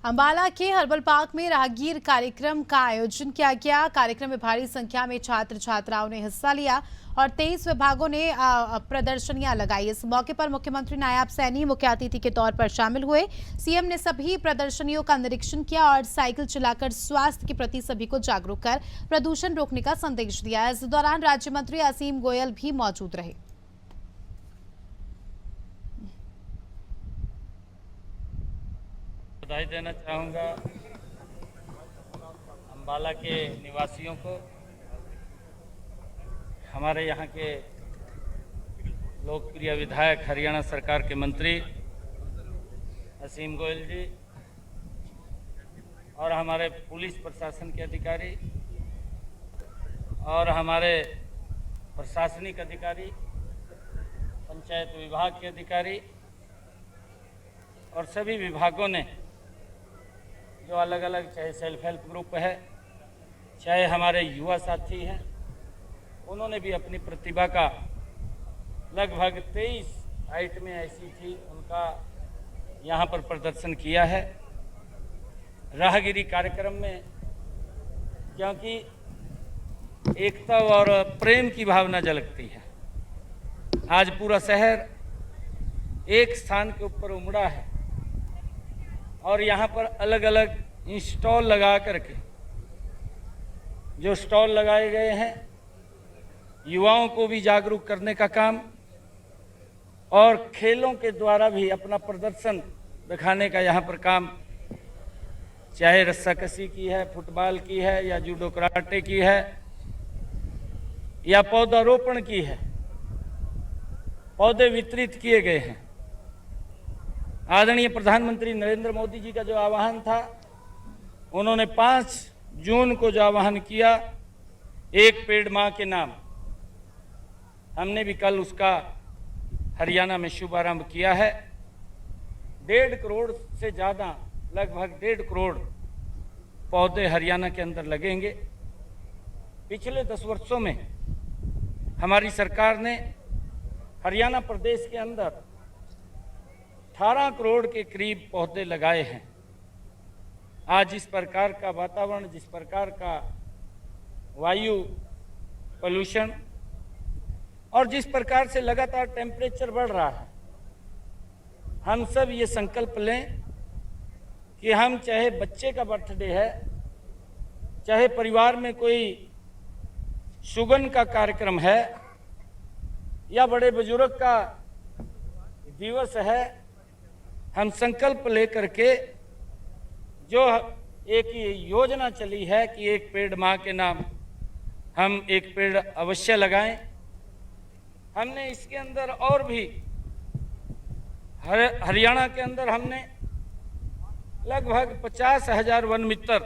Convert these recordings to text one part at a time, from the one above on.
अंबाला के herbal park में राहगीर कार्यक्रम का आयोजन किया गया। कार्यक्रम में भारी संख्या में छात्र छात्राओं ने हिस्सा लिया और 23 विभागों ने प्रदर्शनियां लगाई। इस मौके पर मुख्यमंत्री नायब सैनी मुख्य अतिथि के तौर पर शामिल हुए। सीएम ने सभी प्रदर्शनियों का निरीक्षण किया और साइकिल चलाकर स्वास्थ्य के प्रति सभी को जागरूक कर प्रदूषण रोकने का संदेश दिया। इस दौरान राज्य मंत्री असीम गोयल भी मौजूद रहे। बधाई देना चाहूँगा अंबाला के निवासियों को, हमारे यहाँ के लोकप्रिय विधायक, हरियाणा सरकार के मंत्री असीम गोयल जी और हमारे पुलिस प्रशासन के अधिकारी और हमारे प्रशासनिक अधिकारी, पंचायत विभाग के अधिकारी और सभी विभागों ने जो अलग अलग, चाहे सेल्फ हेल्प ग्रुप है, चाहे हमारे युवा साथी हैं, उन्होंने भी अपनी प्रतिभा का लगभग 23 आइटमें ऐसी थी उनका यहाँ पर प्रदर्शन किया है राहगिरी कार्यक्रम में, क्योंकि एकता और प्रेम की भावना झलकती है। आज पूरा शहर एक स्थान के ऊपर उमड़ा है और यहाँ पर अलग अलग स्टॉल लगा करके, जो स्टॉल लगाए गए हैं, युवाओं को भी जागरूक करने का काम और खेलों के द्वारा भी अपना प्रदर्शन दिखाने का यहाँ पर काम, चाहे रस्साकशी की है, फुटबॉल की है, या जूडो कराटे की है, या पौधारोपण की है, पौधे वितरित किए गए हैं। आदरणीय प्रधानमंत्री नरेंद्र मोदी जी का जो आह्वान था, उन्होंने 5 जून को जो आह्वान किया, एक पेड़ मां के नाम, हमने भी कल उसका हरियाणा में शुभारंभ किया है। 1.5 करोड़ से ज़्यादा, लगभग 1.5 करोड़ पौधे हरियाणा के अंदर लगेंगे। पिछले 10 वर्षों में हमारी सरकार ने हरियाणा प्रदेश के अंदर 18 करोड़ के करीब पौधे लगाए हैं। आज जिस प्रकार का वातावरण, जिस प्रकार का वायु पोल्यूशन और जिस प्रकार से लगातार टेम्परेचर बढ़ रहा है, हम सब ये संकल्प लें कि हम, चाहे बच्चे का बर्थडे है, चाहे परिवार में कोई सुगन का कार्यक्रम है, या बड़े बुजुर्ग का दिवस है, हम संकल्प लेकर के जो एक योजना चली है कि एक पेड़ मां के नाम, हम एक पेड़ अवश्य लगाएं। हमने इसके अंदर और भी हरियाणा के अंदर हमने लगभग 50,000 वन मित्र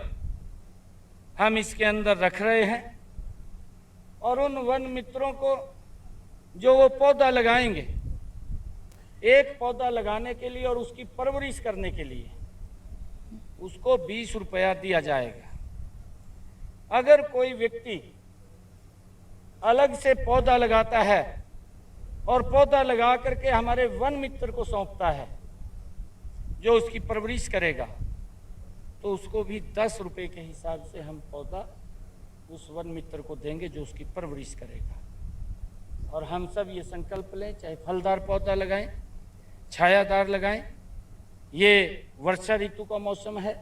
हम इसके अंदर रख रहे हैं और उन वन मित्रों को जो वो पौधा लगाएंगे, एक पौधा लगाने के लिए और उसकी परवरिश करने के लिए उसको 20 रुपया दिया जाएगा। अगर कोई व्यक्ति अलग से पौधा लगाता है और पौधा लगा करके हमारे वन मित्र को सौंपता है, जो उसकी परवरिश करेगा, तो उसको भी 10 रुपये के हिसाब से हम पौधा उस वन मित्र को देंगे जो उसकी परवरिश करेगा। और हम सब ये संकल्प लें, चाहे फलदार पौधा लगाएं, छायादार लगाएं। ये वर्षा ऋतु का मौसम है,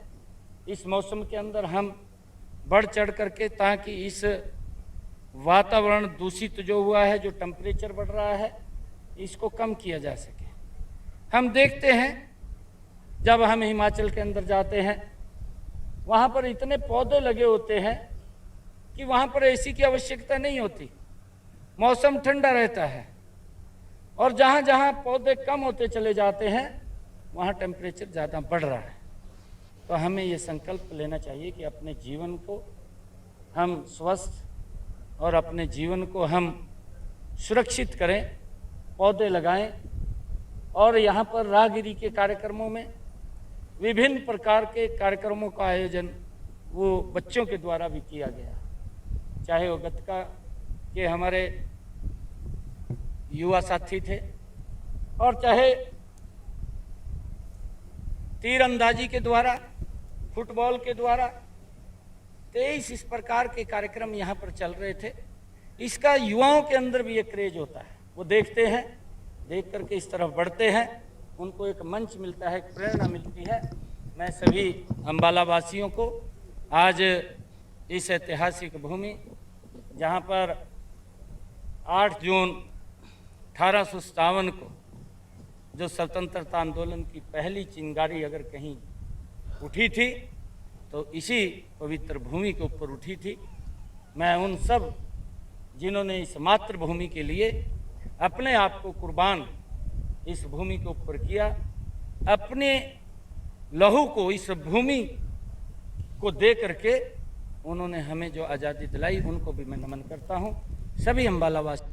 इस मौसम के अंदर हम बढ़ चढ़ करके, ताकि इस वातावरण दूषित जो हुआ है, जो टेम्परेचर बढ़ रहा है, इसको कम किया जा सके। हम देखते हैं जब हम हिमाचल के अंदर जाते हैं, वहाँ पर इतने पौधे लगे होते हैं कि वहाँ पर एसी की आवश्यकता नहीं होती, मौसम ठंडा रहता है, और जहाँ जहाँ पौधे कम होते चले जाते हैं वहाँ टेम्परेचर ज़्यादा बढ़ रहा है। तो हमें ये संकल्प लेना चाहिए कि अपने जीवन को हम स्वस्थ और अपने जीवन को हम सुरक्षित करें, पौधे लगाएं। और यहाँ पर राहगिरी के कार्यक्रमों में विभिन्न प्रकार के कार्यक्रमों का आयोजन वो बच्चों के द्वारा भी किया गया, चाहे वो गतका के हमारे युवा साथी थे और चाहे तीरंदाजी के द्वारा फुटबॉल के द्वारा 23 इस प्रकार के कार्यक्रम यहाँ पर चल रहे थे। इसका युवाओं के अंदर भी एक क्रेज होता है, वो देखते हैं, देख करके इस तरफ बढ़ते हैं, उनको एक मंच मिलता है, एक प्रेरणा मिलती है। मैं सभी अम्बाला वासियों को आज इस ऐतिहासिक भूमि जहाँ पर 8 जून 1857 को जो स्वतंत्रता आंदोलन की पहली चिंगारी अगर कहीं उठी थी तो इसी पवित्र भूमि के ऊपर उठी थी। मैं उन सब जिन्होंने इस मातृभूमि के लिए अपने आप को कुर्बान इस भूमि के ऊपर किया, अपने लहू को इस भूमि को दे करके उन्होंने हमें जो आज़ादी दिलाई, उनको भी मैं नमन करता हूँ। सभी अम्बाला वासी